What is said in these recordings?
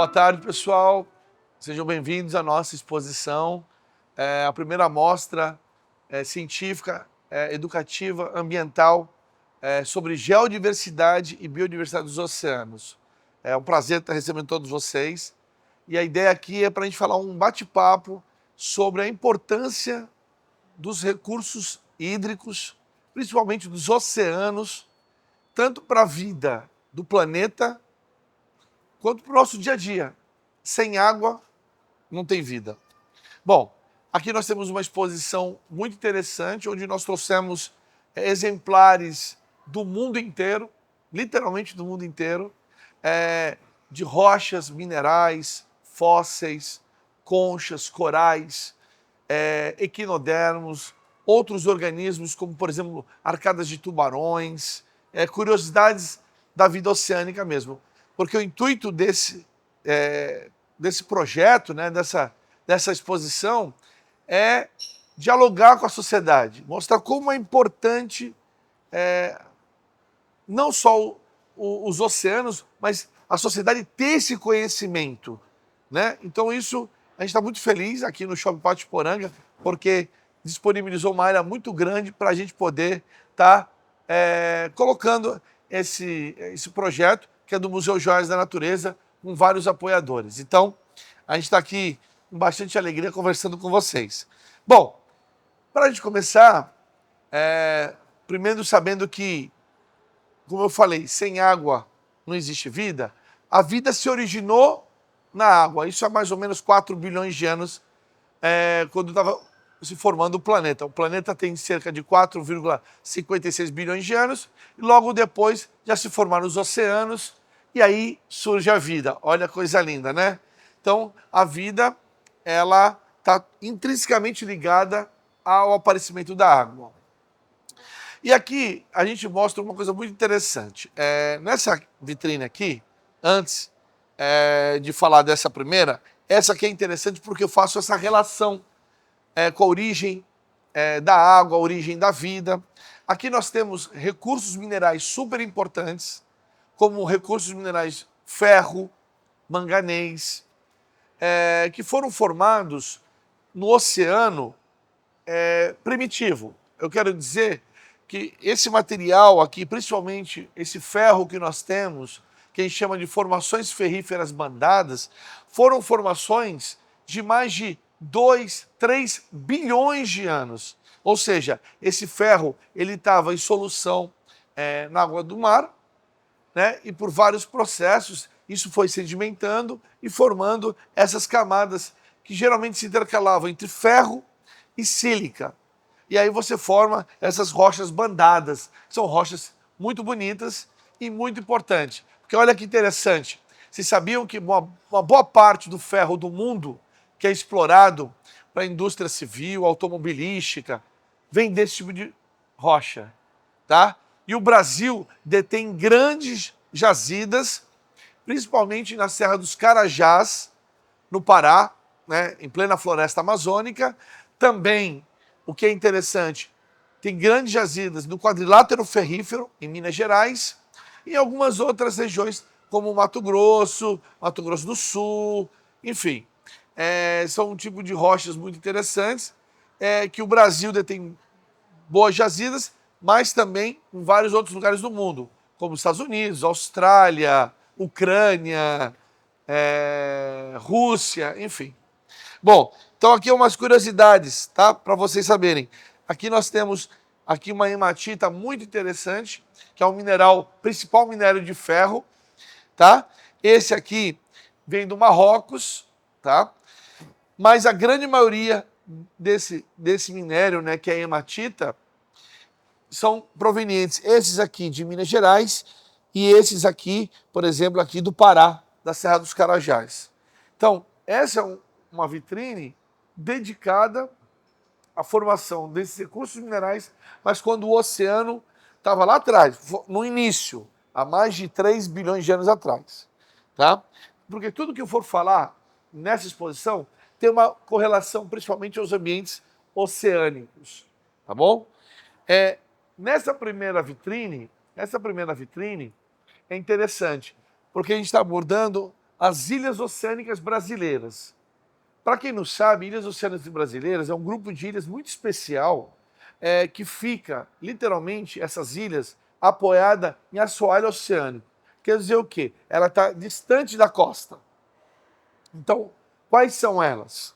Boa tarde, pessoal. Sejam bem-vindos à nossa exposição, a primeira mostra científica, educativa, ambiental sobre geodiversidade e biodiversidade dos oceanos. É um prazer estar recebendo todos vocês. E a ideia aqui é para a gente falar um bate-papo sobre a importância dos recursos hídricos, principalmente dos oceanos, tanto para a vida do planeta quanto para o nosso dia a dia. Sem água, não tem vida. Bom, aqui nós temos uma exposição muito interessante, onde nós trouxemos exemplares do mundo inteiro, literalmente do mundo inteiro, de rochas, minerais, fósseis, conchas, corais, equinodermos, outros organismos, como, por exemplo, arcadas de tubarões, curiosidades da vida oceânica mesmo. Porque o intuito desse projeto, né, dessa exposição, é dialogar com a sociedade, mostrar como é importante não só os oceanos, mas a sociedade ter esse conhecimento, né? Então isso, a gente está muito feliz aqui no Shopping Pátio Poranga, porque disponibilizou uma área muito grande para a gente poder estar colocando esse projeto, que é do Museu Joias da Natureza, com vários apoiadores. Então, a gente está aqui com bastante alegria conversando com vocês. Bom, para a gente começar, primeiro sabendo que, como eu falei, sem água não existe vida, a vida se originou na água. Isso há mais ou menos 4 bilhões de anos, quando estava se formando o planeta. O planeta tem cerca de 4,56 bilhões de anos, e logo depois já se formaram os oceanos, e aí surge a vida. Olha a coisa linda, né? Então, a vida, ela está intrinsecamente ligada ao aparecimento da água. E aqui a gente mostra uma coisa muito interessante. Nessa vitrine aqui, antes de falar dessa primeira, essa aqui é interessante porque eu faço essa relação com a origem da água, a origem da vida. Aqui nós temos recursos minerais super importantes, como recursos minerais ferro, manganês, que foram formados no oceano primitivo. Eu quero dizer que esse material aqui, principalmente esse ferro que nós temos, que a gente chama de formações ferríferas bandadas, foram formações de mais de 2, 3 bilhões de anos. Ou seja, esse ferro ele estava em solução na água do mar, né? E por vários processos isso foi sedimentando e formando essas camadas que geralmente se intercalavam entre ferro e sílica. E aí você forma essas rochas bandadas, que são rochas muito bonitas e muito importantes. Porque olha que interessante, vocês sabiam que uma boa parte do ferro do mundo que é explorado para a indústria civil, automobilística, vem desse tipo de rocha, tá? E o Brasil detém grandes jazidas, principalmente na Serra dos Carajás, no Pará, né, em plena floresta amazônica. Também, o que é interessante, tem grandes jazidas no quadrilátero ferrífero, em Minas Gerais, e em algumas outras regiões, como Mato Grosso do Sul, enfim. São um tipo de rochas muito interessantes, que o Brasil detém boas jazidas, mas também em vários outros lugares do mundo, como Estados Unidos, Austrália, Ucrânia, Rússia, enfim. Bom, então aqui umas curiosidades, tá? Para vocês saberem. Aqui nós temos aqui uma hematita muito interessante, que é o principal minério de ferro, tá? Esse aqui vem do Marrocos, tá? Mas a grande maioria desse minério, né, que é a hematita, são provenientes, esses aqui de Minas Gerais e esses aqui, por exemplo, aqui do Pará, da Serra dos Carajás. Então, essa é uma vitrine dedicada à formação desses recursos minerais, mas quando o oceano estava lá atrás, no início, há mais de 3 bilhões de anos atrás. Tá? Porque tudo que eu for falar nessa exposição tem uma correlação principalmente aos ambientes oceânicos. Tá bom? Essa primeira vitrine é interessante, porque a gente está abordando as Ilhas Oceânicas Brasileiras. Para quem não sabe, Ilhas Oceânicas Brasileiras é um grupo de ilhas muito especial que fica, literalmente, essas ilhas, apoiada em assoalho oceânico. Quer dizer o quê? Ela está distante da costa. Então, quais são elas?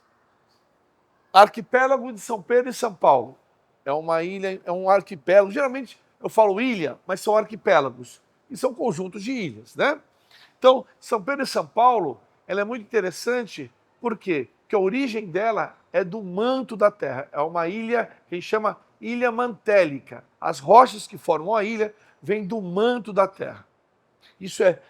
Arquipélago de São Pedro e São Paulo. É uma ilha, é um arquipélago. Geralmente eu falo ilha, mas são arquipélagos. E são conjuntos de ilhas, né? Então, São Pedro e São Paulo, ela é muito interessante, por quê? Porque a origem dela é do manto da Terra. É uma ilha que a gente chama Ilha Mantélica. As rochas que formam a ilha vêm do manto da Terra. Isso é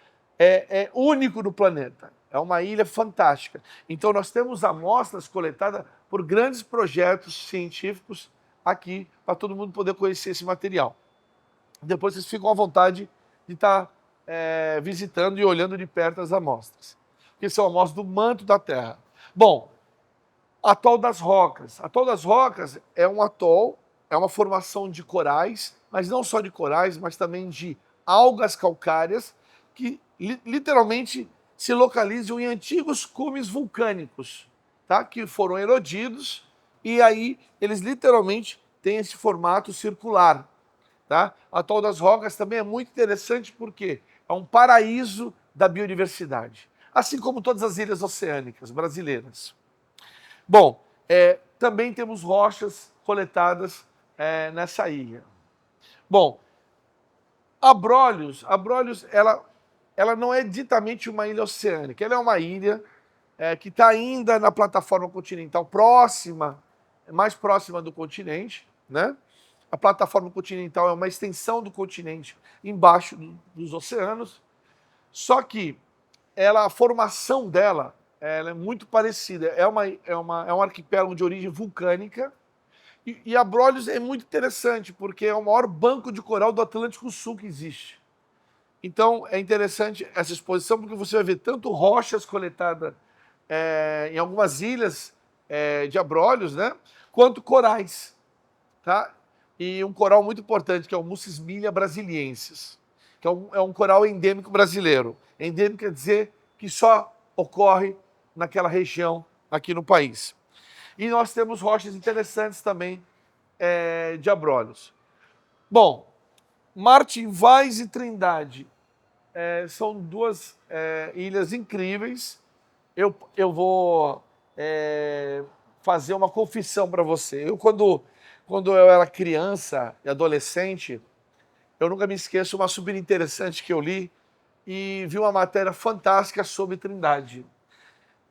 único no planeta. É uma ilha fantástica. Então, nós temos amostras coletadas por grandes projetos científicos aqui, para todo mundo poder conhecer esse material. Depois vocês ficam à vontade de estar visitando e olhando de perto as amostras, que são amostras do manto da Terra. Bom, Atol das Rocas. Atol das Rocas é um atol, é uma formação de corais, mas não só de corais, mas também de algas calcárias, que literalmente se localizam em antigos cumes vulcânicos, tá? Que foram erodidos, e aí eles literalmente têm esse formato circular. Tá? Atol das Rocas também é muito interessante porque é um paraíso da biodiversidade, assim como todas as ilhas oceânicas brasileiras. Bom, também temos rochas coletadas nessa ilha. Bom, Abrolhos ela não é ditamente uma ilha oceânica, ela é uma ilha que está ainda na plataforma continental mais próxima do continente, né? A plataforma continental é uma extensão do continente embaixo dos oceanos, só que a formação dela ela é muito parecida. É um arquipélago de origem vulcânica e Abrolhos é muito interessante porque é o maior banco de coral do Atlântico Sul que existe. Então é interessante essa exposição porque você vai ver tanto rochas coletadas em algumas ilhas de Abrolhos, né, quanto corais, tá? E um coral muito importante, que é o Mucismilia brasiliensis, que é um coral endêmico brasileiro. Endêmico quer dizer que só ocorre naquela região aqui no país. E nós temos rochas interessantes também de Abrolhos. Bom, Martim Vaz e Trindade são duas ilhas incríveis. Eu vou fazer uma confissão para você. Quando eu era criança e adolescente, eu nunca me esqueço uma super interessante que eu li e vi uma matéria fantástica sobre Trindade.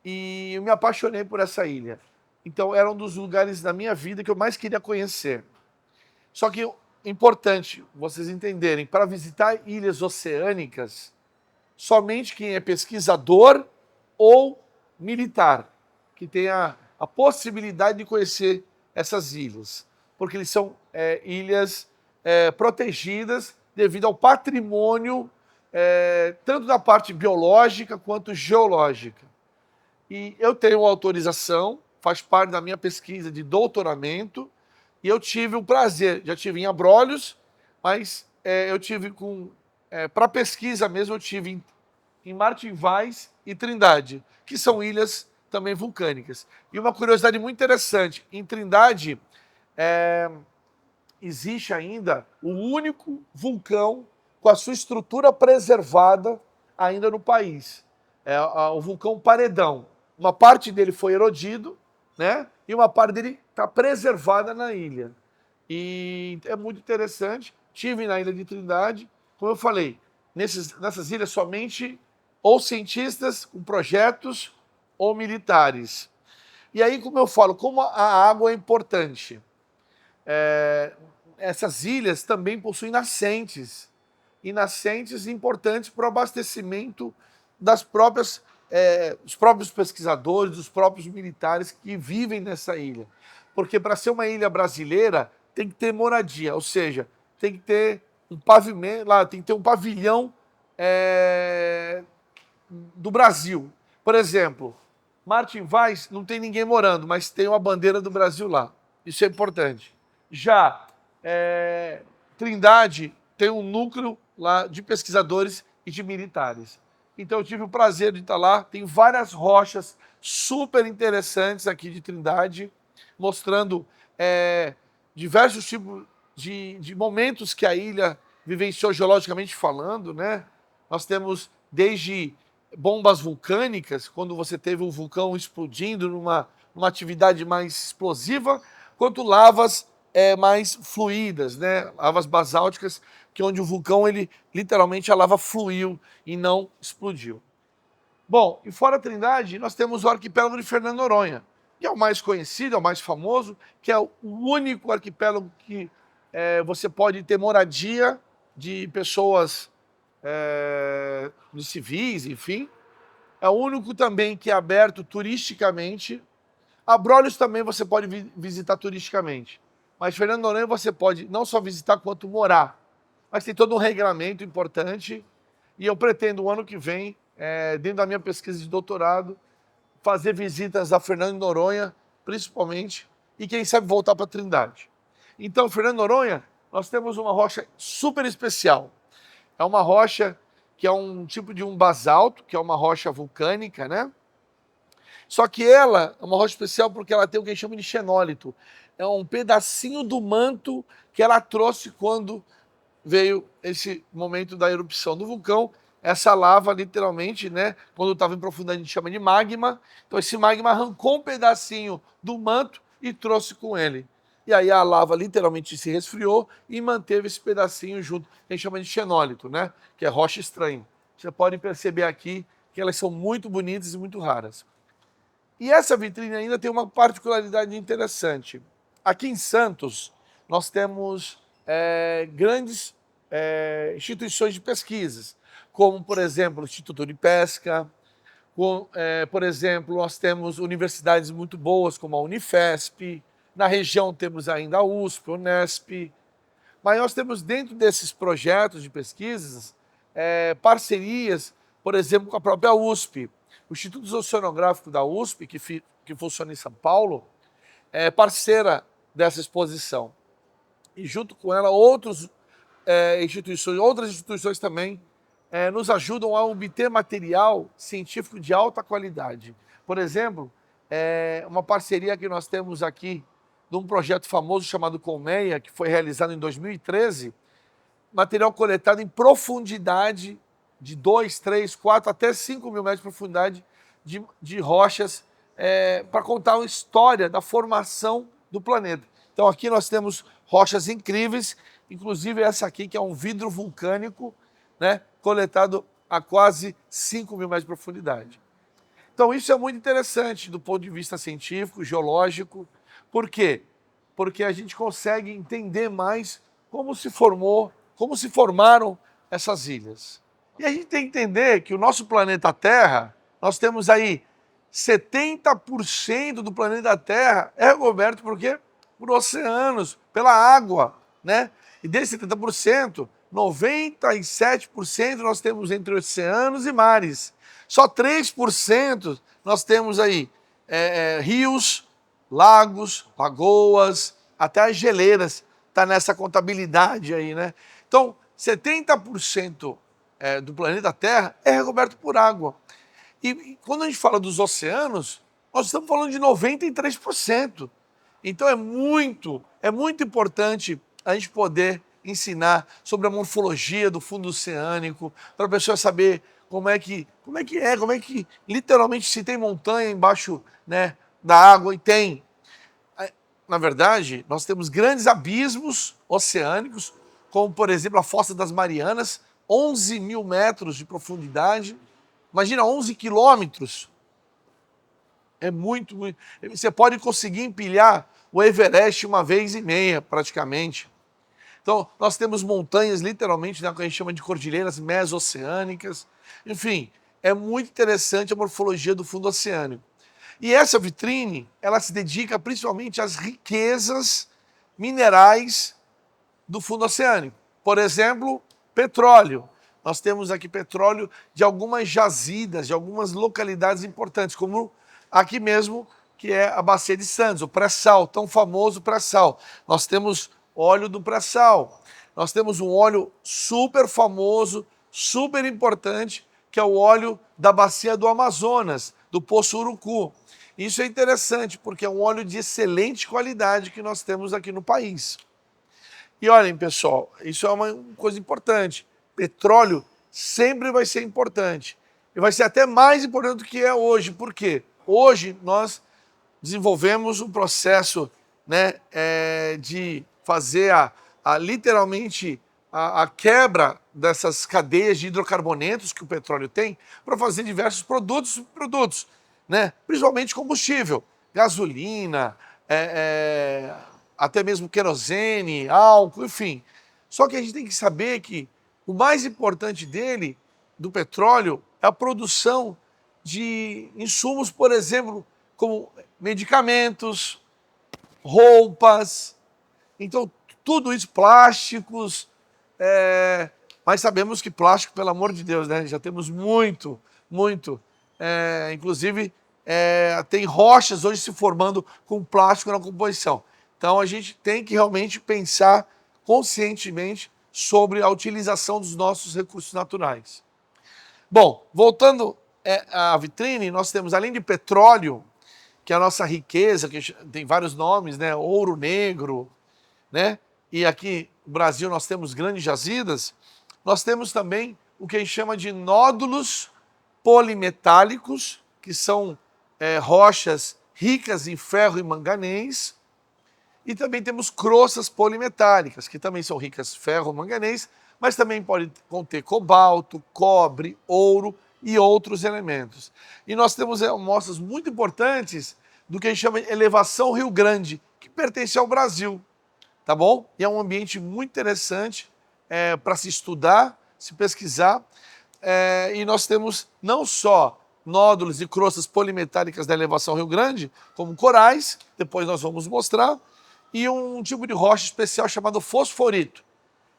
E eu me apaixonei por essa ilha. Então era um dos lugares da minha vida que eu mais queria conhecer. Só que importante vocês entenderem, para visitar ilhas oceânicas, somente quem é pesquisador ou militar, que tenha a possibilidade de conhecer essas ilhas, porque eles são ilhas protegidas devido ao patrimônio tanto da parte biológica quanto geológica. E eu tenho autorização, faz parte da minha pesquisa de doutoramento, e eu tive o prazer, já tive em Abrolhos, mas eu tive para pesquisa mesmo, eu tive em Martim Vaz e Trindade, que são ilhas também vulcânicas. E uma curiosidade muito interessante, em Trindade existe ainda o único vulcão com a sua estrutura preservada ainda no país. É o vulcão Paredão. Uma parte dele foi erodido, né? E uma parte dele está preservada na ilha. E é muito interessante. Estive na ilha de Trindade, como eu falei, nessas ilhas somente ou cientistas com projetos ou militares. E aí, como eu falo, como a água é importante, essas ilhas também possuem nascentes, e nascentes importantes para o abastecimento dos próprios pesquisadores, dos próprios militares que vivem nessa ilha. Porque para ser uma ilha brasileira, tem que ter moradia, ou seja, tem que ter um pavimento, lá tem que ter um pavilhão do Brasil. Por exemplo, Martim Vaz não tem ninguém morando, mas tem uma bandeira do Brasil lá. Isso é importante. Já Trindade tem um núcleo lá de pesquisadores e de militares. Então eu tive o prazer de estar lá. Tem várias rochas super interessantes aqui de Trindade, mostrando diversos tipos de momentos que a ilha vivenciou geologicamente falando, né? Nós temos desde bombas vulcânicas, quando você teve um vulcão explodindo numa atividade mais explosiva, quanto lavas mais fluídas, né? Lavas basálticas, que é onde o vulcão, ele literalmente a lava fluiu e não explodiu. Bom, e fora a Trindade, nós temos o arquipélago de Fernando de Noronha, que é o mais conhecido, é o mais famoso, que é o único arquipélago que você pode ter moradia de pessoas de civis, enfim. É o único também que é aberto turisticamente. Abrolhos também você pode visitar turisticamente. Mas Fernando de Noronha você pode não só visitar, quanto morar. Mas tem todo um regramento importante. E eu pretendo, o ano que vem, dentro da minha pesquisa de doutorado, fazer visitas a Fernando de Noronha, principalmente, e quem sabe voltar para Trindade. Então, Fernando de Noronha, nós temos uma rocha super especial. É uma rocha que é um tipo de um basalto, que é uma rocha vulcânica, né? Só que ela é uma rocha especial porque ela tem o que a gente chama de xenólito. É um pedacinho do manto que ela trouxe quando veio esse momento da erupção do vulcão. Essa lava, literalmente, né, quando estava em profundidade, a gente chama de magma. Então esse magma arrancou um pedacinho do manto e trouxe com ele. E aí a lava literalmente se resfriou e manteve esse pedacinho junto, que a gente chama de xenólito, né, que é rocha estranha. Você pode perceber aqui que elas são muito bonitas e muito raras. E essa vitrine ainda tem uma particularidade interessante. Aqui em Santos, nós temos grandes instituições de pesquisas, como, por exemplo, o Instituto de Pesca, por exemplo, nós temos universidades muito boas, como a Unifesp, na região temos ainda a USP, a Unesp, mas nós temos dentro desses projetos de pesquisas parcerias, por exemplo, com a própria USP. O Instituto Oceanográfico da USP, que funciona em São Paulo, é parceira dessa exposição. E junto com ela, outras instituições também nos ajudam a obter material científico de alta qualidade. Por exemplo, uma parceria que nós temos aqui de um projeto famoso chamado Colmeia, que foi realizado em 2013, material coletado em profundidade de 2, 3, 4, até 5 mil metros de profundidade de rochas para contar uma história da formação do planeta. Então aqui nós temos rochas incríveis, inclusive essa aqui que é um vidro vulcânico, né, coletado a quase 5 mil metros de profundidade. Então isso é muito interessante do ponto de vista científico, geológico. Por quê? Porque a gente consegue entender mais como se formaram essas ilhas. E a gente tem que entender que o nosso planeta Terra, nós temos aí 70% do planeta Terra é recoberto por quê? Por oceanos, pela água, né? E desses 70%, 97% nós temos entre oceanos e mares. Só 3% nós temos aí rios, lagos, lagoas, até as geleiras está nessa contabilidade aí, né? Então, 70% do planeta Terra é recoberto por água. E quando a gente fala dos oceanos, nós estamos falando de 93%. Então é muito importante a gente poder ensinar sobre a morfologia do fundo oceânico, para a pessoa saber como é que literalmente se tem montanha embaixo, né, da água, e tem. Na verdade, nós temos grandes abismos oceânicos, como por exemplo a Fossa das Marianas, 11 mil metros de profundidade. Imagina, 11 quilômetros. É muito. Você pode conseguir empilhar o Everest uma vez e meia, praticamente. Então, nós temos montanhas, literalmente, né, que a gente chama de cordilheiras mesoceânicas. Enfim, é muito interessante a morfologia do fundo oceânico. E essa vitrine, ela se dedica principalmente às riquezas minerais do fundo oceânico. Por exemplo, petróleo. Nós temos aqui petróleo de algumas jazidas, de algumas localidades importantes, como aqui mesmo, que é a Bacia de Santos, o pré-sal, tão famoso pré-sal. Nós temos óleo do pré-sal. Nós temos um óleo super famoso, super importante, que é o óleo da bacia do Amazonas, do Poço Urucu. Isso é interessante, porque é um óleo de excelente qualidade que nós temos aqui no país. E olhem, pessoal, isso é uma coisa importante. Petróleo sempre vai ser importante. E vai ser até mais importante do que é hoje. Por quê? Hoje nós desenvolvemos um processo, né, de fazer literalmente a quebra dessas cadeias de hidrocarbonetos que o petróleo tem para fazer diversos produtos, né, principalmente combustível, gasolina, até mesmo querosene, álcool, enfim. Só que a gente tem que saber que o mais importante dele, do petróleo, é a produção de insumos, por exemplo, como medicamentos, roupas, então tudo isso, plásticos, mas sabemos que plástico, pelo amor de Deus, né? Já temos muito, muito. Inclusive, tem rochas hoje se formando com plástico na composição. Então a gente tem que realmente pensar conscientemente sobre a utilização dos nossos recursos naturais. Bom, voltando à vitrine, nós temos, além de petróleo, que é a nossa riqueza, que tem vários nomes, né? Ouro negro, né? E aqui no Brasil nós temos grandes jazidas, nós temos também o que a gente chama de nódulos polimetálicos, que são rochas ricas em ferro e manganês, e também temos croças polimetálicas, que também são ricas em ferro e manganês, mas também pode conter cobalto, cobre, ouro e outros elementos. E nós temos amostras muito importantes do que a gente chama de elevação Rio Grande, que pertence ao Brasil, tá bom? E é um ambiente muito interessante para se estudar, se pesquisar, e nós temos não só nódulos e croças polimetálicas da elevação Rio Grande, como corais, depois nós vamos mostrar, e um tipo de rocha especial chamado fosforito.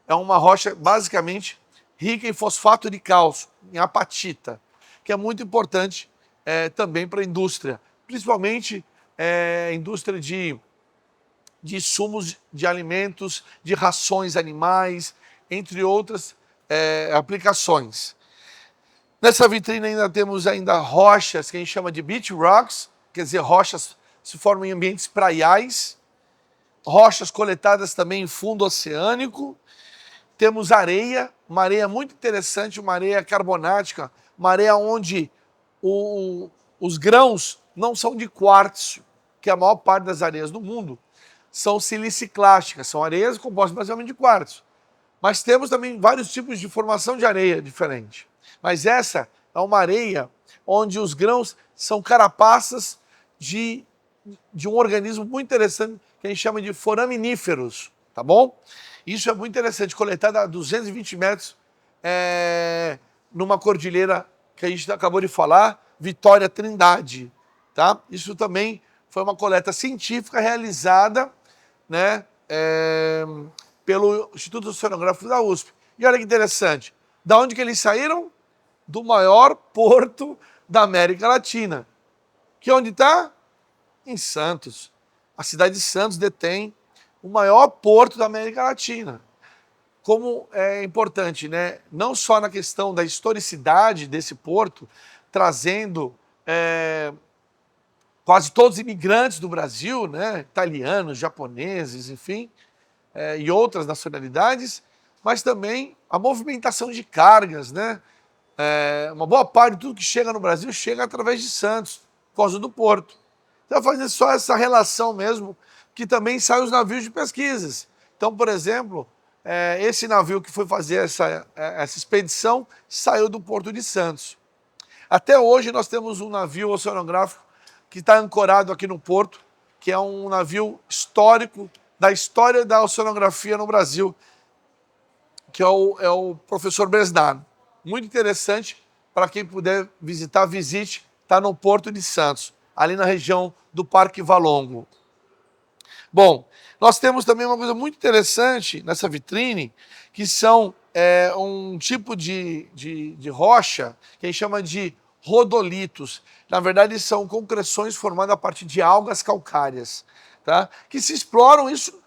É uma rocha basicamente rica em fosfato de cálcio, em apatita, que é muito importante também para a indústria, principalmente indústria de insumos de alimentos, de rações animais, entre outras aplicações. Nessa vitrine ainda temos rochas que a gente chama de beach rocks, quer dizer, rochas que se formam em ambientes praiais, rochas coletadas também em fundo oceânico. Temos areia, uma areia muito interessante, uma areia carbonática, uma areia onde os grãos não são de quartzo, que a maior parte das areias do mundo são siliciclásticas, são areias compostas basicamente de quartzo. Mas temos também vários tipos de formação de areia diferente. Mas essa é uma areia onde os grãos são carapaças de um organismo muito interessante que a gente chama de foraminíferos, tá bom? Isso é muito interessante, coletado a 220 metros numa cordilheira que a gente acabou de falar, Vitória Trindade, tá? Isso também foi uma coleta científica realizada, né, pelo Instituto Oceanográfico da USP. E olha que interessante, da onde que eles saíram? Do maior porto da América Latina. Que onde está? Em Santos. A cidade de Santos detém o maior porto da América Latina. Como é importante, né? Não só na questão da historicidade desse porto, trazendo quase todos os imigrantes do Brasil, né? Italianos, japoneses, enfim, e outras nacionalidades, mas também a movimentação de cargas, né? Uma boa parte de tudo que chega no Brasil chega através de Santos, por causa do porto. Então, fazer só essa relação mesmo, que também saem os navios de pesquisas. Então, por exemplo, esse navio que foi fazer essa expedição saiu do Porto de Santos. Até hoje nós temos um navio oceanográfico que está ancorado aqui no porto, que é um navio histórico da história da oceanografia no Brasil, que é o professor Besnard. Muito interessante, para quem puder visitar, visite, está no Porto de Santos, ali na região do Parque Valongo. Bom, nós temos também uma coisa muito interessante nessa vitrine, que são um tipo de rocha que a gente chama de rodolitos. Na verdade, são concreções formadas a partir de algas calcárias, tá? Que se exploram isso.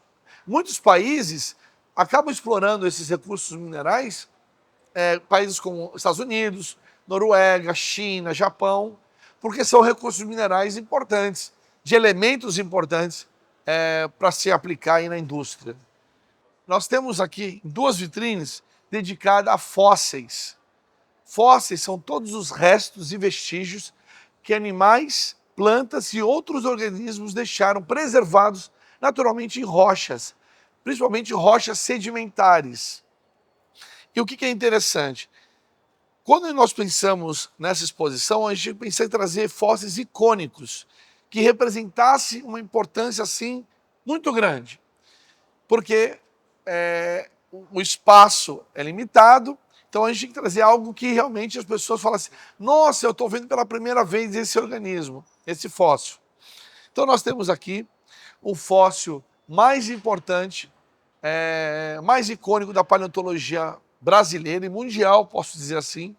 Muitos países acabam explorando esses recursos minerais, países como Estados Unidos, Noruega, China, Japão, porque são recursos minerais importantes, de elementos importantes para se aplicar aí na indústria. Nós temos aqui 2 vitrines dedicadas a fósseis. Fósseis são todos os restos e vestígios que animais, plantas e outros organismos deixaram preservados naturalmente em rochas, principalmente rochas sedimentares. E o que é interessante? Quando nós pensamos nessa exposição, a gente pensa em trazer fósseis icônicos, que representassem uma importância assim muito grande, porque o espaço é limitado, então a gente tem que trazer algo que realmente as pessoas falam assim, nossa, eu estou vendo pela primeira vez esse organismo, esse fóssil. Então nós temos aqui o fóssil mais importante, mais icônico da paleontologia brasileira e mundial, posso dizer assim,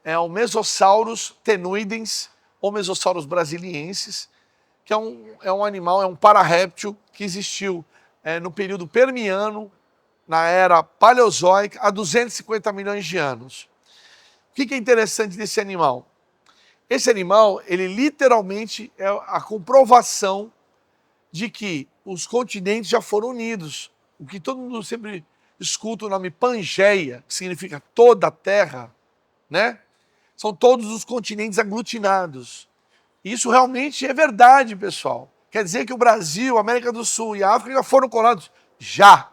é o Mesosaurus tenuidens, ou Mesosaurus brasiliensis, que é um animal, é um pararréptil que existiu no período Permiano, na era Paleozoica, há 250 milhões de anos. O que é interessante desse animal? Esse animal, ele literalmente é a comprovação de que os continentes já foram unidos. O que todo mundo sempre escuta o nome Pangeia, que significa toda a Terra, né? São todos os continentes aglutinados. Isso realmente é verdade, pessoal. Quer dizer que o Brasil, a América do Sul e a África já foram colados? Já.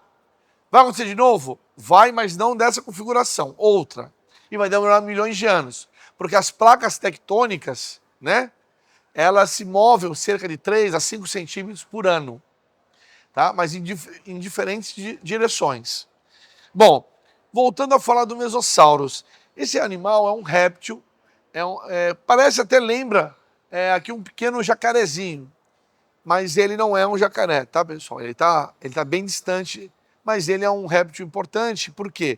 Vai acontecer de novo? Vai, mas não dessa configuração, outra. E vai demorar milhões de anos. Porque as placas tectônicas, né? Elas se movem cerca de 3 a 5 centímetros por ano. Tá? Mas em diferentes direções. Bom, voltando a falar do Mesosaurus. Esse animal é um réptil, parece até lembra aqui um pequeno jacarezinho, mas ele não é um jacaré, tá, pessoal? Ele tá bem distante, mas ele é um réptil importante, por quê?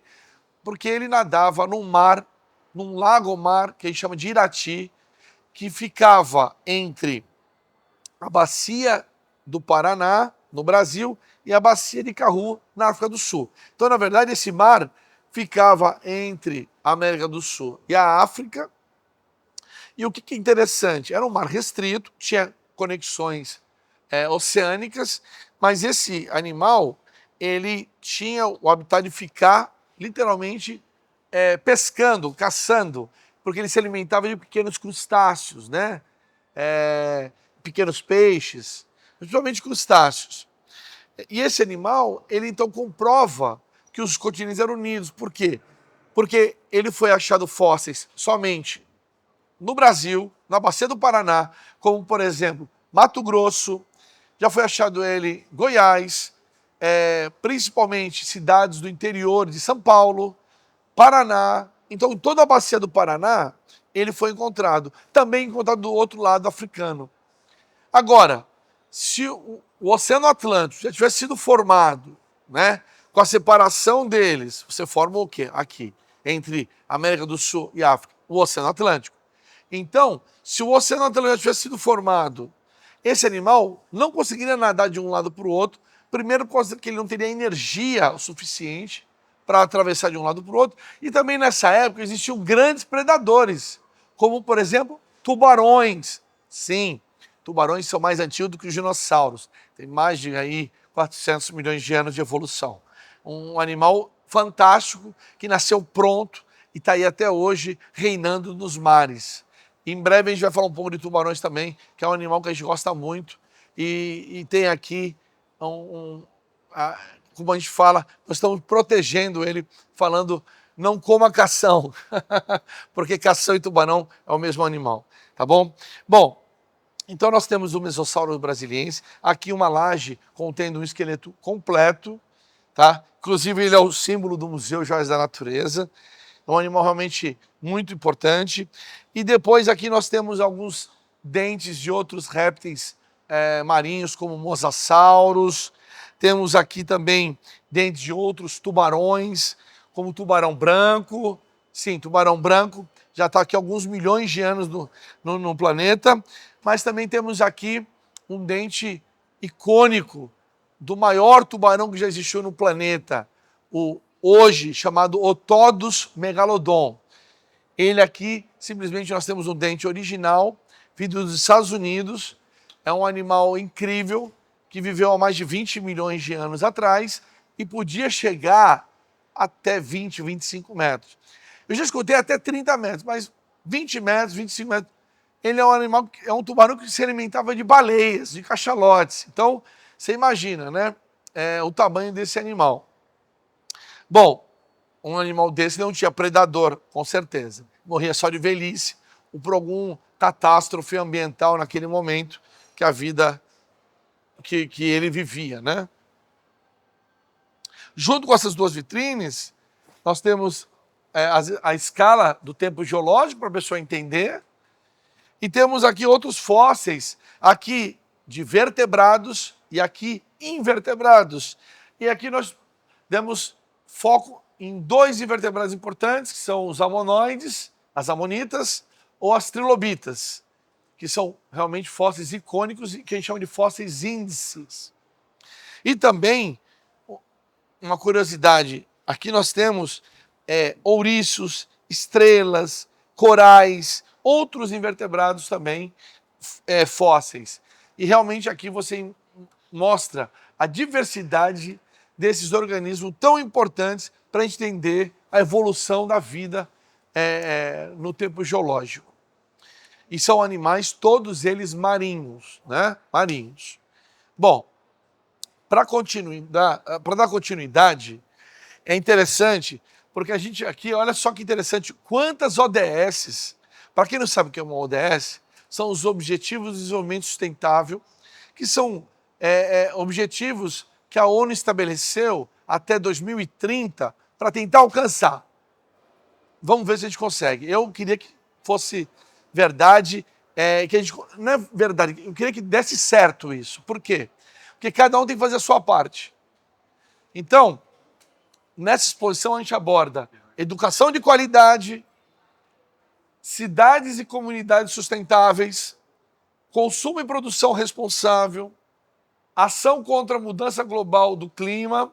Porque ele nadava num mar, num lago-mar, que a gente chama de Irati, que ficava entre a bacia do Paraná, no Brasil, e a bacia de Karun, na África do Sul. Então, na verdade, esse mar ficava entre a América do Sul e a África. E o que é interessante? Era um mar restrito, tinha conexões oceânicas, mas esse animal, ele tinha o habitat de ficar literalmente pescando, caçando, porque ele se alimentava de pequenos crustáceos, né? Pequenos peixes, principalmente crustáceos. E esse animal, ele então comprova que os continentes eram unidos. Por quê? Porque ele foi achado fósseis somente no Brasil, na Bacia do Paraná, como, por exemplo, Mato Grosso, já foi achado ele em Goiás, principalmente cidades do interior de São Paulo, Paraná. Então, em toda a Bacia do Paraná, ele foi encontrado. Também encontrado do outro lado africano. Agora, se o Oceano Atlântico já tivesse sido formado, né, com a separação deles, você forma o quê? Aqui, entre América do Sul e África, o Oceano Atlântico. Então, se o Oceano Atlântico tivesse sido formado, esse animal não conseguiria nadar de um lado para o outro, primeiro porque ele não teria energia o suficiente para atravessar de um lado para o outro, e também nessa época existiam grandes predadores, como, por exemplo, tubarões. Sim, tubarões são mais antigos do que os dinossauros, tem mais de aí 400 milhões de anos de evolução. Um animal fantástico que nasceu pronto e está aí até hoje reinando nos mares. Em breve a gente vai falar um pouco de tubarões também, que é um animal que a gente gosta muito. E tem aqui, como a gente fala, nós estamos protegendo ele, falando não coma cação, porque cação e tubarão é o mesmo animal, tá bom? Bom, então nós temos o Mesosaurus brasiliense, aqui uma laje contendo um esqueleto completo, tá? Inclusive ele é o símbolo do Museu Joias da Natureza. É um animal realmente muito importante. E depois aqui nós temos alguns dentes de outros répteis marinhos, como mosassauros. Temos aqui também dentes de outros tubarões, como o tubarão branco. Sim, tubarão branco já está aqui há alguns milhões de anos no planeta. Mas também temos aqui um dente icônico do maior tubarão que já existiu no planeta, o hoje chamado Otodus megalodon. Ele aqui, simplesmente nós temos um dente original, vindo dos Estados Unidos. É um animal incrível, que viveu há mais de 20 milhões de anos atrás e podia chegar até 20, 25 metros. Eu já escutei até 30 metros, mas 20 metros, 25 metros. Ele é um animal, é um tubarão que se alimentava de baleias, de cachalotes. Então, você imagina, né? O tamanho desse animal. Bom, um animal desse não tinha predador, com certeza. Morria só de velhice, ou por algum catástrofe ambiental naquele momento que a vida que ele vivia, né? Junto com essas duas vitrines, nós temos a escala do tempo geológico para a pessoa entender, e temos aqui outros fósseis, aqui de vertebrados e aqui invertebrados. E aqui nós demos foco em dois invertebrados importantes, que são os amonoides, as amonitas, ou as trilobitas, que são realmente fósseis icônicos e que a gente chama de fósseis índices. E também, uma curiosidade, aqui nós temos ouriços, estrelas, corais, outros invertebrados também fósseis. E realmente aqui você mostra a diversidade desses organismos tão importantes para entender a evolução da vida no tempo geológico. E são animais, todos eles marinhos, né? Marinhos. Bom, para dar continuidade, é interessante, porque a gente aqui, olha só que interessante, quantas ODSs, para quem não sabe o que é uma ODS, são os Objetivos de Desenvolvimento Sustentável, que são objetivos que a ONU estabeleceu até 2030 para tentar alcançar. Vamos ver se a gente consegue. Eu queria que fosse verdade, que a gente, não é verdade, eu queria que desse certo isso. Por quê? Porque cada um tem que fazer a sua parte. Então, nessa exposição a gente aborda educação de qualidade, cidades e comunidades sustentáveis, consumo e produção responsável, ação contra a mudança global do clima,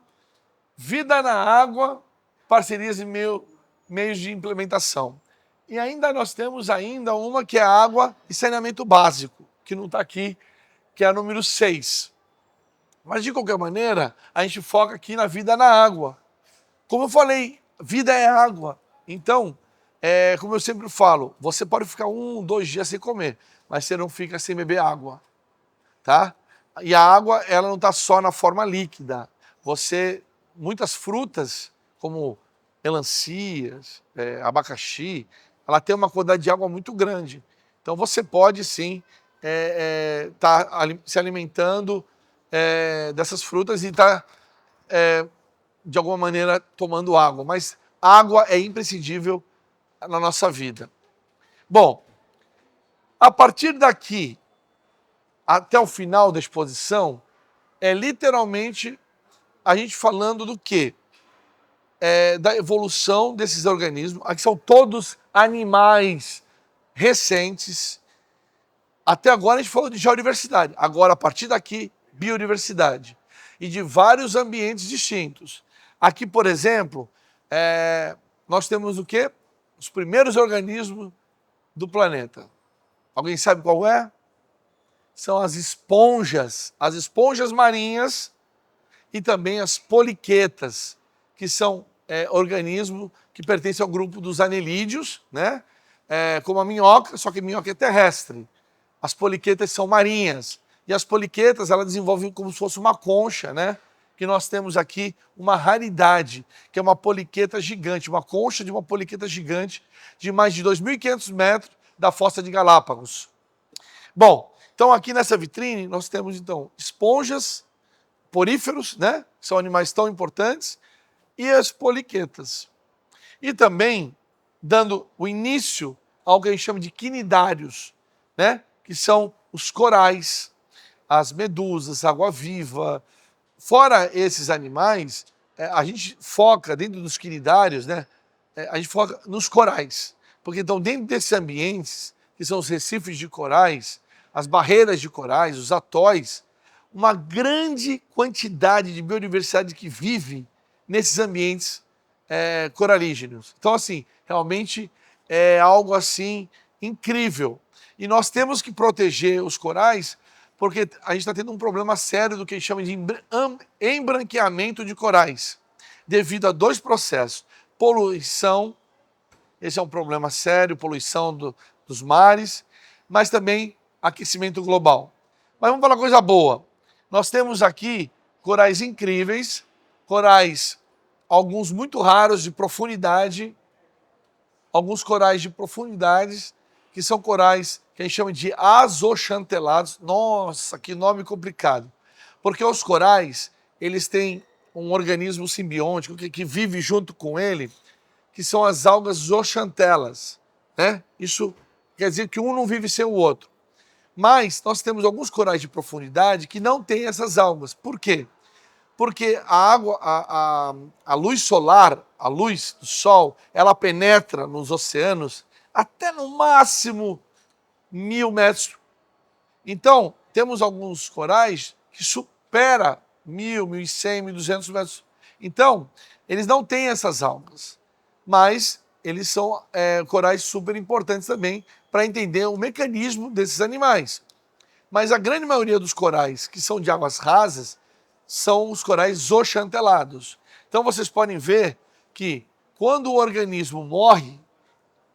vida na água, parcerias e meios de implementação. E ainda nós temos uma que é água e saneamento básico, que não está aqui, que é a número 6. Mas, de qualquer maneira, a gente foca aqui na vida na água. Como eu falei, vida é água. Então, como eu sempre falo, você pode ficar 1, 2 dias sem comer, mas você não fica sem beber água, tá? E a água, ela não está só na forma líquida. Muitas frutas, como melancias, abacaxi, ela tem uma quantidade de água muito grande. Então, você pode, sim, tá se alimentando dessas frutas e estar, de alguma maneira, tomando água. Mas água é imprescindível na nossa vida. Bom, a partir daqui até o final da exposição, literalmente a gente falando do quê? Da evolução desses organismos. Aqui são todos animais recentes. Até agora a gente falou de geodiversidade. Agora, a partir daqui, biodiversidade. E de vários ambientes distintos. Aqui, por exemplo, nós temos o quê? Os primeiros organismos do planeta. Alguém sabe qual é? São as esponjas marinhas e também as poliquetas, que são organismos que pertencem ao grupo dos anelídeos, né? Como a minhoca, só que a minhoca é terrestre. As poliquetas são marinhas. E as poliquetas, elas desenvolvem como se fosse uma concha, né? Que nós temos aqui uma raridade, que é uma poliqueta gigante, uma concha de uma poliqueta gigante de mais de 2.500 metros da Fossa de Galápagos. Bom, então aqui nessa vitrine nós temos então esponjas, poríferos, né? São animais tão importantes, e as poliquetas. E também dando o início ao que a gente chama de quinidários, né? Que são os corais, as medusas, água-viva. Fora esses animais, a gente foca dentro dos quinidários, né? A gente foca nos corais. Porque então dentro desses ambientes, que são os recifes de corais, as barreiras de corais, os atóis, uma grande quantidade de biodiversidade que vive nesses ambientes coralígenos. Então, assim, realmente é algo assim incrível. E nós temos que proteger os corais, porque a gente está tendo um problema sério do que a gente chama de embranqueamento de corais, devido a dois processos. Poluição, esse é um problema sério, poluição dos mares, mas também aquecimento global. Mas vamos falar coisa boa. Nós temos aqui corais incríveis, corais, alguns muito raros de profundidade, alguns corais de profundidades, que são corais que a gente chama de azoxantelados. Nossa, que nome complicado. Porque os corais, eles têm um organismo simbiótico que vive junto com ele, que são as algas zooxantelas, né? Isso quer dizer que um não vive sem o outro. Mas nós temos alguns corais de profundidade que não têm essas algas. Por quê? Porque a água, a luz solar, a luz do sol, ela penetra nos oceanos até no máximo 1.000 metros. Então, temos alguns corais que supera 1.000, 1.100, 1.200 metros. Então, eles não têm essas algas, mas eles são corais super importantes também para entender o mecanismo desses animais. Mas a grande maioria dos corais que são de águas rasas são os corais zooxantelados. Então vocês podem ver que quando o organismo morre,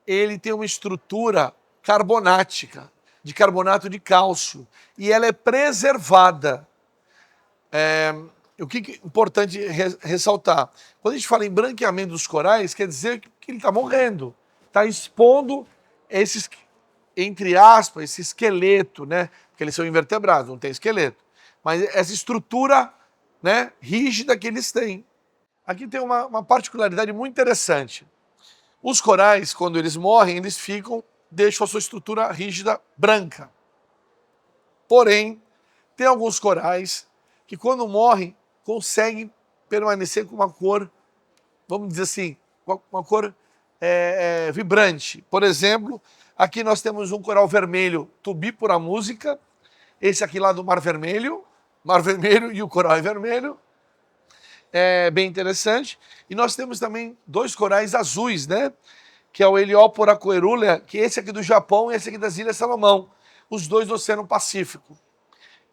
ele tem uma estrutura carbonática, de carbonato de cálcio, e ela é preservada. O que é importante ressaltar? Quando a gente fala em branqueamento dos corais, quer dizer que ele está morrendo, está expondo esses, entre aspas, esse esqueleto, né? Porque eles são invertebrados, não tem esqueleto. Mas essa estrutura, né, rígida que eles têm. Aqui tem uma particularidade muito interessante. Os corais, quando eles morrem, eles deixam a sua estrutura rígida branca. Porém, tem alguns corais que quando morrem, conseguem permanecer com uma cor, vamos dizer assim, uma cor vibrante. Por exemplo, aqui nós temos um coral vermelho, Tubipora música, esse aqui lá do Mar Vermelho e o coral é vermelho, é bem interessante. E nós temos também dois corais azuis, né? Que é o Heliopora coerulea, que é esse aqui do Japão e esse aqui das Ilhas Salomão, os dois do Oceano Pacífico.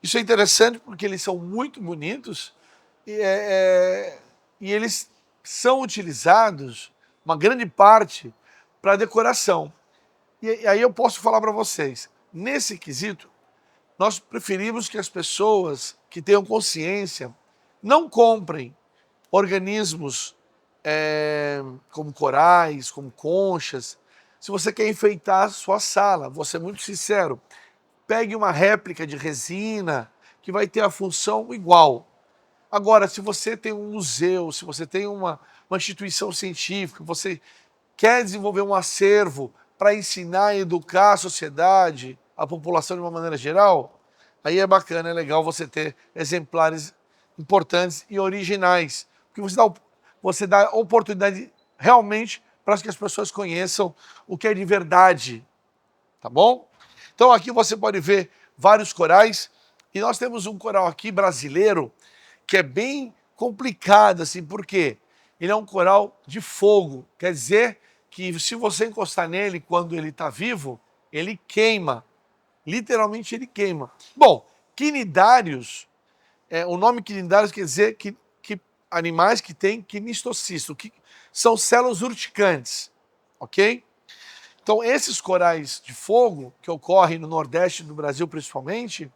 Isso é interessante porque eles são muito bonitos e eles são utilizados, uma grande parte, para decoração. E aí eu posso falar para vocês, nesse quesito, nós preferimos que as pessoas que tenham consciência não comprem organismos como corais, como conchas. Se você quer enfeitar a sua sala, vou ser muito sincero, pegue uma réplica de resina que vai ter a função igual. Agora, se você tem um museu, se você tem uma instituição científica, você quer desenvolver um acervo para ensinar e educar a sociedade, a população de uma maneira geral, aí é bacana, é legal você ter exemplares importantes e originais, porque você dá oportunidade realmente para que as pessoas conheçam o que é de verdade, tá bom? Então aqui você pode ver vários corais, e nós temos um coral aqui brasileiro que é bem complicado, assim, porque ele é um coral de fogo, quer dizer que se você encostar nele quando ele está vivo, ele queima, literalmente ele queima. Bom, quinidários, o nome quinidários quer dizer que animais que têm quinistocisto, que são células urticantes, ok? Então esses corais de fogo, que ocorrem no Nordeste do Brasil principalmente,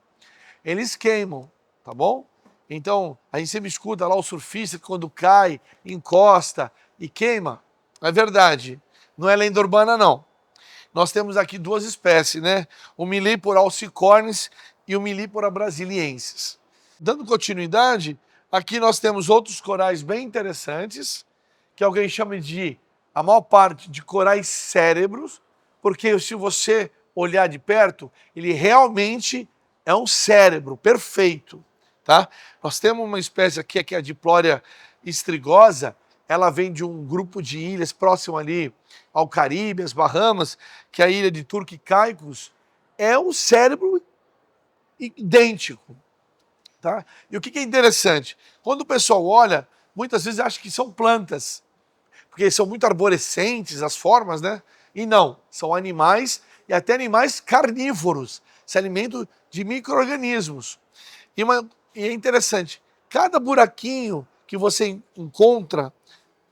eles queimam, tá bom? Então, a gente sempre escuta lá o surfista que quando cai, encosta e queima. É verdade, não é lenda urbana não. Nós temos aqui duas espécies, né? O Millepora alcicornis e o Millepora brasiliensis. Dando continuidade, aqui nós temos outros corais bem interessantes, que alguém chama de, a maior parte, de corais cérebros, porque se você olhar de perto, ele realmente é um cérebro perfeito. Tá? Nós temos uma espécie aqui, que é a Diplória strigosa, ela vem de um grupo de ilhas próximo ali ao Caribe, as Bahamas, que é a ilha de Turque e Caicos, é um cérebro idêntico. Tá? E o que é interessante? Quando o pessoal olha, muitas vezes acha que são plantas, porque são muito arborescentes as formas, né? E não, são animais e até animais carnívoros, se alimentam de micro-organismos. E é interessante, cada buraquinho que você encontra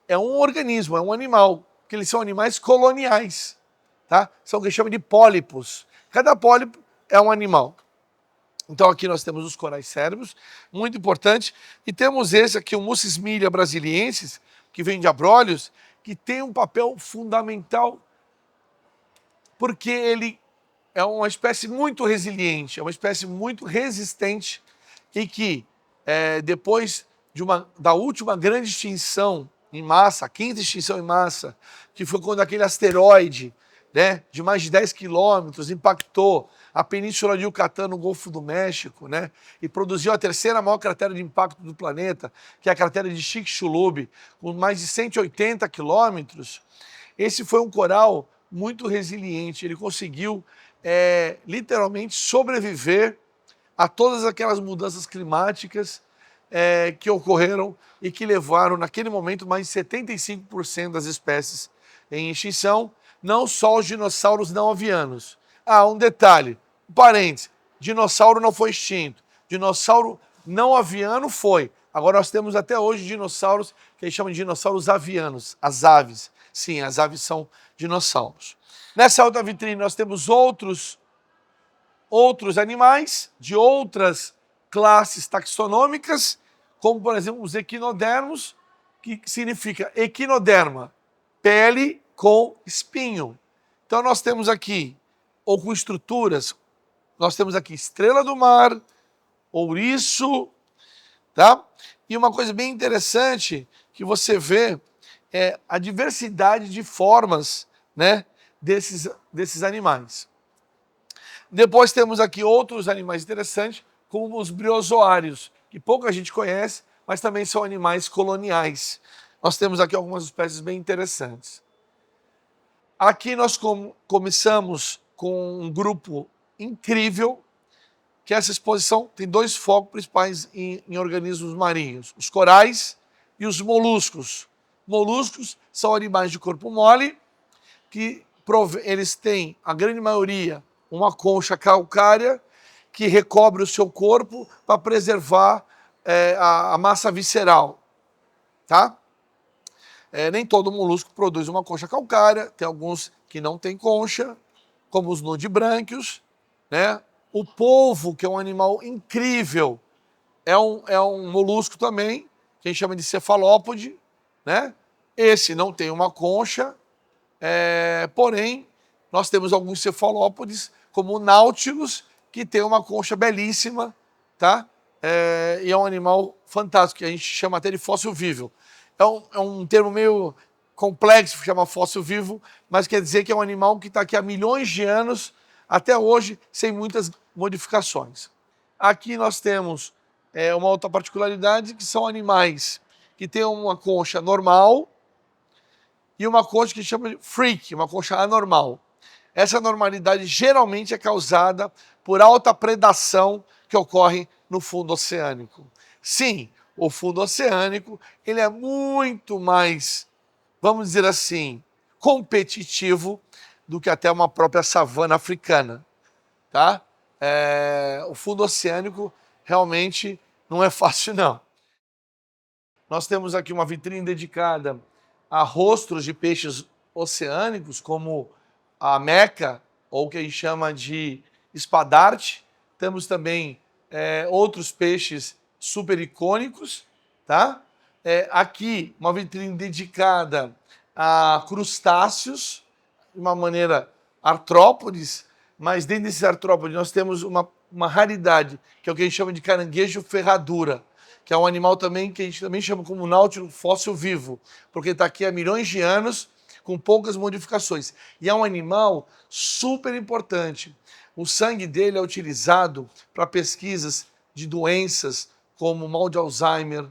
é um organismo, é um animal, porque eles são animais coloniais, tá? São o que chama de pólipos. Cada pólipo é um animal. Então aqui nós temos os corais cérebros, muito importante, e temos esse aqui, o Mucismilia brasiliensis, que vem de Abrolhos, que tem um papel fundamental, porque ele é uma espécie muito resiliente, é uma espécie muito resistente, e que depois da última grande extinção em massa, a quinta extinção em massa, que foi quando aquele asteroide, né, de mais de 10 quilômetros impactou a península de Yucatán no Golfo do México, né, e produziu a terceira maior cratera de impacto do planeta, que é a cratera de Chicxulub, com mais de 180 quilômetros. Esse foi um coral muito resiliente, ele conseguiu literalmente sobreviver a todas aquelas mudanças climáticas que ocorreram e que levaram, naquele momento, mais de 75% das espécies em extinção, não só os dinossauros não avianos. Ah, um detalhe, um parênteses, dinossauro não foi extinto, dinossauro não aviano foi. Agora nós temos até hoje dinossauros que eles chamam de dinossauros avianos, as aves. Sim, as aves são dinossauros. Nessa outra vitrine nós temos outros animais de outras classes taxonômicas, como por exemplo os equinodermos, que significa equinoderma, pele com espinho. Então nós temos aqui, ou com estruturas, nós temos aqui estrela do mar, ouriço, tá? E uma coisa bem interessante que você vê é a diversidade de formas, né, desses animais. Depois temos aqui outros animais interessantes, como os briozoários, que pouca gente conhece, mas também são animais coloniais. Nós temos aqui algumas espécies bem interessantes. Aqui nós começamos com um grupo incrível, que essa exposição tem dois focos principais em organismos marinhos, os corais e os moluscos. Moluscos são animais de corpo mole, que eles têm, a grande maioria, uma concha calcária que recobre o seu corpo para preservar a massa visceral, tá? Nem todo molusco produz uma concha calcária, tem alguns que não têm concha, como os nudibranquios, né? O polvo, que é um animal incrível, é um molusco também, que a gente chama de cefalópode, né? Esse não tem uma concha, porém, nós temos alguns cefalópodes, como o Nautilus, que tem uma concha belíssima, tá? E é um animal fantástico, que a gente chama até de fóssil vivo. É um termo meio complexo, chama fóssil vivo, mas quer dizer que é um animal que está aqui há milhões de anos, até hoje, sem muitas modificações. Aqui nós temos uma outra particularidade, que são animais que têm uma concha normal e uma concha que chama de freak, uma concha anormal. Essa anormalidade geralmente é causada por alta predação que ocorre no fundo oceânico. Sim, o fundo oceânico ele é muito mais, vamos dizer assim, competitivo do que até uma própria savana africana, tá? O fundo oceânico realmente não é fácil, não. Nós temos aqui uma vitrine dedicada a rostros de peixes oceânicos, como a meca, ou o que a gente chama de espadarte. Temos também outros peixes super icônicos, tá? Aqui, uma vitrine dedicada a crustáceos, de uma maneira artrópodes, mas dentro desses artrópodes nós temos uma raridade, que é o que a gente chama de caranguejo ferradura, que é um animal também que a gente também chama como náutilo fóssil vivo, porque está aqui há milhões de anos, com poucas modificações. E é um animal super importante. O sangue dele é utilizado para pesquisas de doenças como mal de Alzheimer,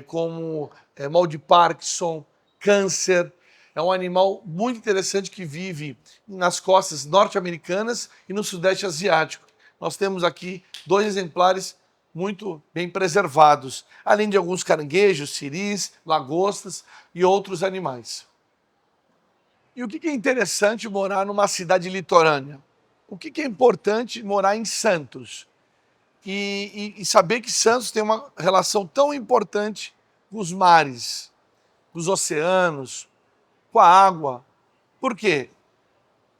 como mal de Parkinson, câncer. É um animal muito interessante que vive nas costas norte-americanas e no sudeste asiático. Nós temos aqui 2 exemplares muito bem preservados, além de alguns caranguejos, siris, lagostas e outros animais. E o que é interessante morar numa cidade litorânea? O que é importante morar em Santos? E saber que Santos tem uma relação tão importante com os mares, com os oceanos, com a água. Por quê?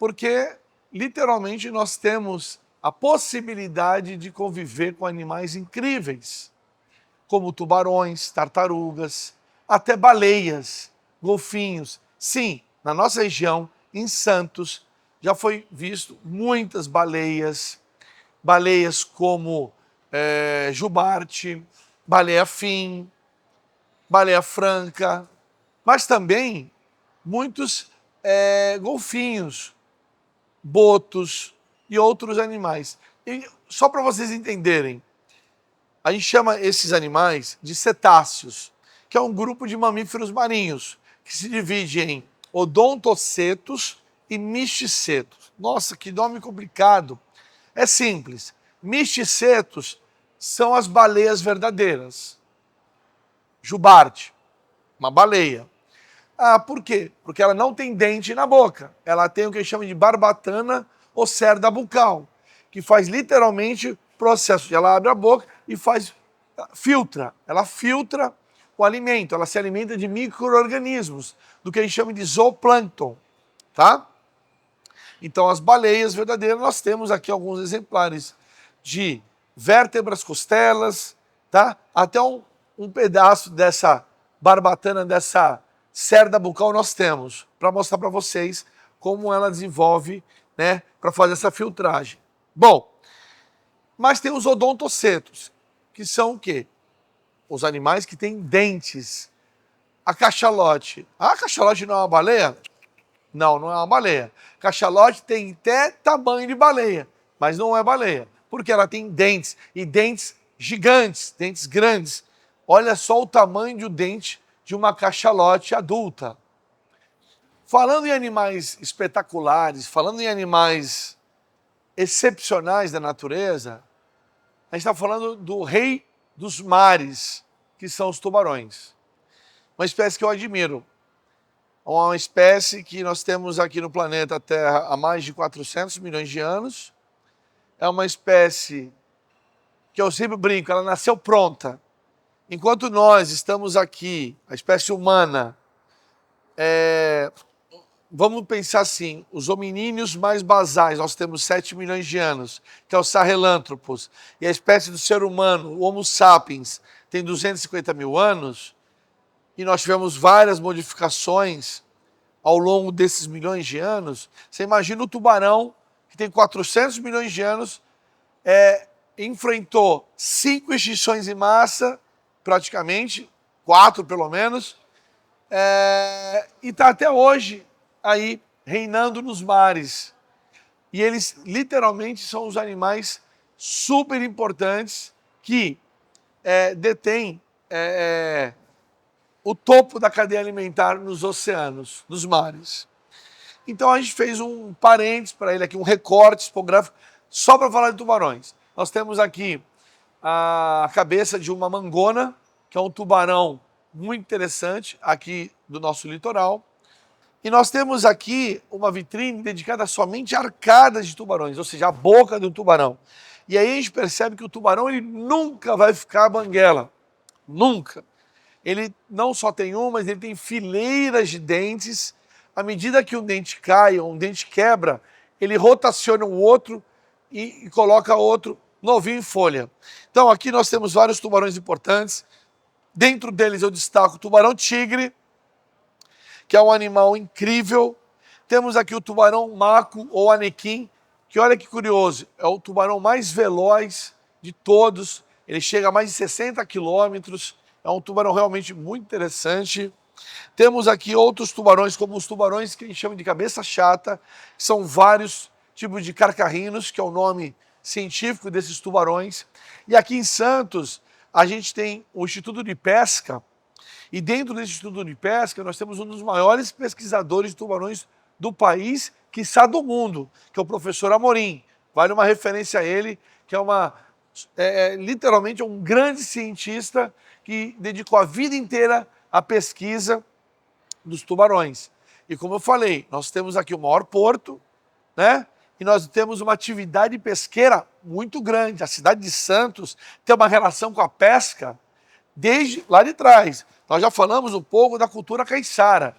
Porque, literalmente, nós temos a possibilidade de conviver com animais incríveis, como tubarões, tartarugas, até baleias, golfinhos. Sim, na nossa região, em Santos, já foi visto muitas baleias, baleias como jubarte, baleia-fim, baleia franca, mas também muitos golfinhos, botos e outros animais. E só para vocês entenderem, a gente chama esses animais de cetáceos, que é um grupo de mamíferos marinhos, que se divide em odontocetos e misticetos. Nossa, que nome complicado. É simples. Misticetos são as baleias verdadeiras. Jubarte, uma baleia. Ah, por quê? Porque ela não tem dente na boca. Ela tem o que a gente chama de barbatana ou cerda bucal, que faz literalmente o processo de ela abre a boca e filtra. Ela filtra o alimento, ela se alimenta de micro-organismos, do que a gente chama de zooplâncton, tá? Então, as baleias verdadeiras, nós temos aqui alguns exemplares de vértebras, costelas, tá? Até um pedaço dessa barbatana, dessa cerda bucal nós temos, para mostrar para vocês como ela desenvolve, né, para fazer essa filtragem. Bom, mas tem os odontocetos, que são o quê? Os animais que têm dentes. A cachalote. Ah, a cachalote não é uma baleia? Não, não é uma baleia. Cachalote tem até tamanho de baleia, mas não é baleia, porque ela tem dentes, e dentes gigantes, dentes grandes. Olha só o tamanho de um dente de uma cachalote adulta. Falando em animais espetaculares, falando em animais excepcionais da natureza, a gente está falando do rei dos mares, que são os tubarões. Uma espécie que eu admiro. Uma espécie que nós temos aqui no planeta Terra há mais de 400 milhões de anos. É uma espécie que eu sempre brinco, ela nasceu pronta. Enquanto nós estamos aqui, a espécie humana, vamos pensar assim, os hominíneos mais basais, nós temos 7 milhões de anos, que é o Sahelanthropus, e a espécie do ser humano, o Homo sapiens, tem 250 mil anos, e nós tivemos várias modificações ao longo desses milhões de anos. Você imagina o tubarão, que tem 400 milhões de anos, enfrentou 5 extinções em massa, praticamente, 4 pelo menos, e está até hoje aí reinando nos mares. E eles literalmente são os animais super importantes que detêm o topo da cadeia alimentar nos oceanos, nos mares. Então a gente fez um parênteses para ele aqui, um recorte tipográfico, só para falar de tubarões. Nós temos aqui a cabeça de uma mangona, que é um tubarão muito interessante aqui do nosso litoral. E nós temos aqui uma vitrine dedicada somente a arcadas de tubarões, ou seja, a boca do tubarão. E aí a gente percebe que o tubarão ele nunca vai ficar banguela. Nunca. Ele não só tem um, mas ele tem fileiras de dentes. À medida que um dente cai ou um dente quebra, ele rotaciona o outro e coloca outro novinho em folha. Então aqui nós temos vários tubarões importantes. Dentro deles eu destaco o tubarão-tigre, que é um animal incrível. Temos aqui o tubarão maco ou anequim, que olha que curioso, é o tubarão mais veloz de todos. Ele chega a mais de 60 quilômetros. É um tubarão realmente muito interessante. Temos aqui outros tubarões, como os tubarões que a gente chama de cabeça chata, que são vários tipos de carcarrinos, que é o nome científico desses tubarões. E aqui em Santos, a gente tem o Instituto de Pesca, e dentro desse Instituto de Pesca, nós temos um dos maiores pesquisadores de tubarões do país, quiçá do mundo, que é o professor Amorim. Vale uma referência a ele, que é literalmente um grande cientista que dedicou a vida inteira à pesquisa dos tubarões. E como eu falei, nós temos aqui o maior porto, né? E nós temos uma atividade pesqueira muito grande. A cidade de Santos tem uma relação com a pesca desde lá de trás. Nós já falamos um pouco da cultura caiçara,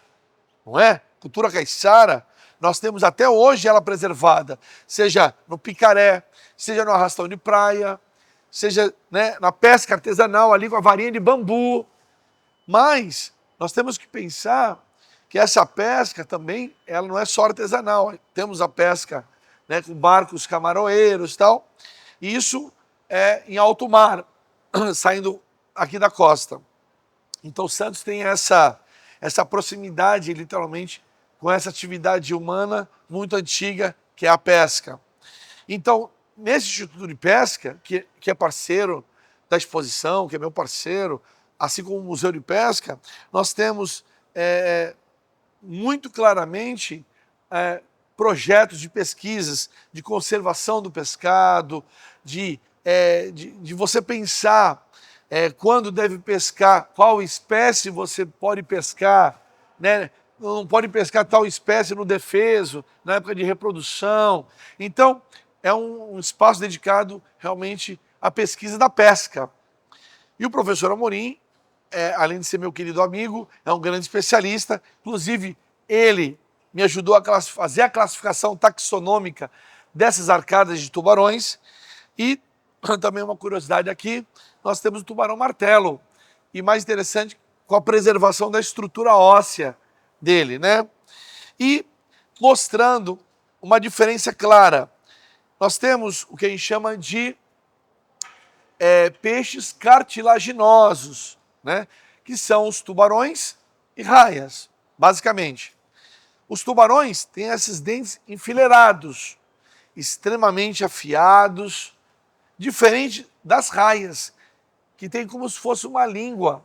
não é? Cultura caiçara, nós temos até hoje ela preservada, seja no picaré, seja no arrastão de praia, seja, né, na pesca artesanal ali com a varinha de bambu. Mas nós temos que pensar que essa pesca também, ela não é só artesanal. Temos a pesca, né, com barcos camaroeiros e tal, e isso é em alto mar, saindo aqui da costa. Então Santos tem essa proximidade, literalmente, com essa atividade humana muito antiga, que é a pesca. Então, nesse Instituto de Pesca, que é parceiro da exposição, que é meu parceiro, assim como o Museu de Pesca, nós temos muito claramente projetos de pesquisas, de conservação do pescado, de você pensar quando deve pescar, qual espécie você pode pescar, né? Não pode pescar tal espécie no defeso, na época de reprodução. Então, é um espaço dedicado realmente à pesquisa da pesca. E o professor Amorim, além de ser meu querido amigo, é um grande especialista. Inclusive, ele me ajudou a fazer a classificação taxonômica dessas arcadas de tubarões. E também uma curiosidade aqui, nós temos o tubarão martelo. E mais interessante, com a preservação da estrutura óssea dele, né? E mostrando uma diferença clara. Nós temos o que a gente chama de peixes cartilaginosos, né? Que são os tubarões e raias, basicamente. Os tubarões têm esses dentes enfileirados, extremamente afiados, diferente das raias, que tem como se fosse uma língua.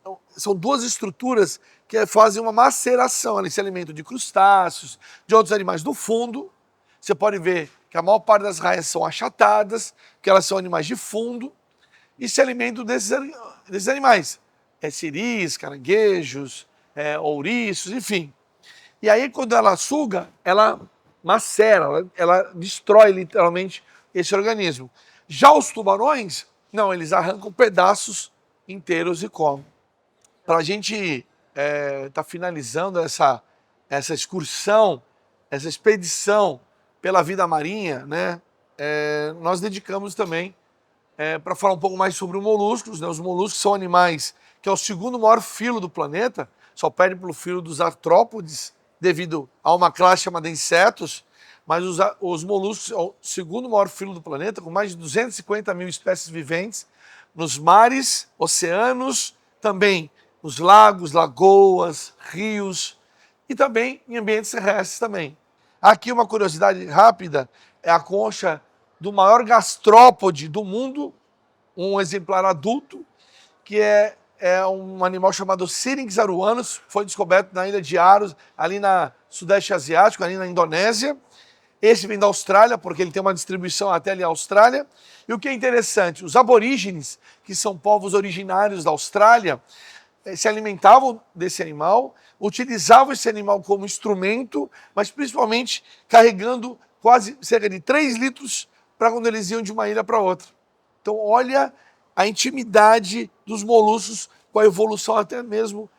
Então, são duas estruturas que fazem uma maceração. Eles se alimentam de crustáceos, de outros animais do fundo. Você pode ver que a maior parte das raias são achatadas, que elas são animais de fundo, e se alimentam desses animais. Siris, caranguejos, ouriços, enfim. E aí, quando ela suga, ela macera, ela destrói literalmente esse organismo. Já os tubarões, não, eles arrancam pedaços inteiros e comem. Para a gente tá finalizando essa excursão, essa expedição pela vida marinha, né? Nós dedicamos também para falar um pouco mais sobre os moluscos. Né? Os moluscos são animais que é o segundo maior filo do planeta, só perde pelo filo dos artrópodes, devido a uma classe chamada insetos, mas os moluscos são o segundo maior filo do planeta, com mais de 250 mil espécies viventes, nos mares, oceanos, também nos lagos, lagoas, rios e também em ambientes terrestres também. Aqui uma curiosidade rápida, é a concha do maior gastrópode do mundo, um exemplar adulto, que é um animal chamado Syrinx aruanus, foi descoberto na ilha de Aros, ali na Sudeste Asiático, ali na Indonésia. Esse vem da Austrália, porque ele tem uma distribuição até ali à Austrália. E o que é interessante, os aborígenes, que são povos originários da Austrália, se alimentavam desse animal, utilizavam esse animal como instrumento, mas principalmente carregando quase cerca de 3 litros para quando eles iam de uma ilha para outra. Então, olha a intimidade dos moluscos com a evolução, até mesmo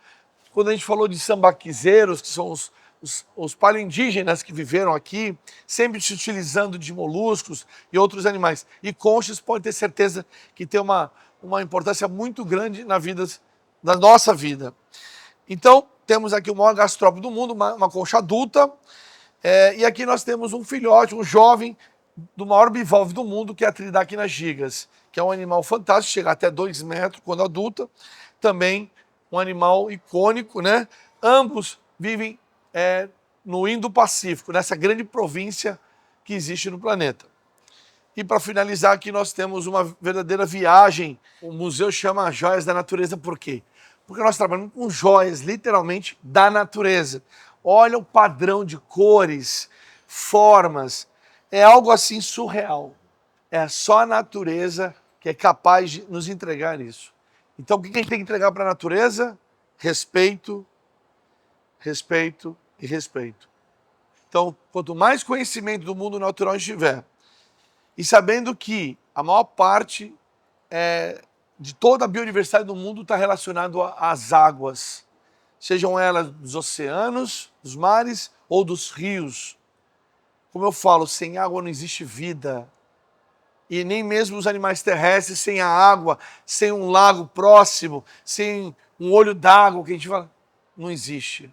quando a gente falou de sambaquizeiros, que são os paleoindígenas que viveram aqui, sempre se utilizando de moluscos e outros animais. E conchas, pode ter certeza que tem uma importância muito grande na nossa vida. Então, temos aqui o maior gastrópode do mundo, uma concha adulta, e aqui nós temos um filhote, um jovem, do maior bivalve do mundo, que é a Tridacna gigas, que é um animal fantástico, chega até 2 metros quando adulta, também um animal icônico, né? Ambos vivem no Indo-Pacífico, nessa grande província que existe no planeta. E para finalizar aqui nós temos uma verdadeira viagem, o museu chama Joias da Natureza, por quê? Porque nós trabalhamos com joias, literalmente, da natureza. Olha o padrão de cores, formas, é algo assim surreal. É só a natureza que é capaz de nos entregar isso. Então, o que a gente tem que entregar para a natureza? Respeito, respeito e respeito. Então, quanto mais conhecimento do mundo natural a gente tiver, e sabendo que a maior parte de toda a biodiversidade do mundo está relacionado às águas, sejam elas dos oceanos, dos mares ou dos rios. Como eu falo, sem água não existe vida. E nem mesmo os animais terrestres, sem a água, sem um lago próximo, sem um olho d'água, que a gente fala, não existe.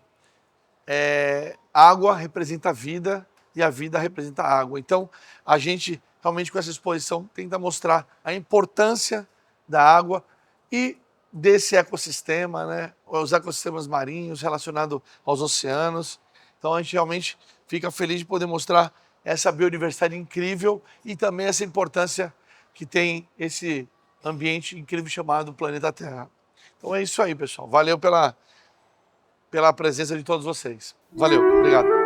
Água representa a vida e a vida representa a água. Então, a gente realmente com essa exposição tenta mostrar a importância da água e desse ecossistema, né? Os ecossistemas marinhos relacionados aos oceanos. Então, a gente realmente fica feliz de poder mostrar essa biodiversidade incrível e também essa importância que tem esse ambiente incrível chamado planeta Terra. Então é isso aí, pessoal. Valeu pela presença de todos vocês. Valeu, obrigado.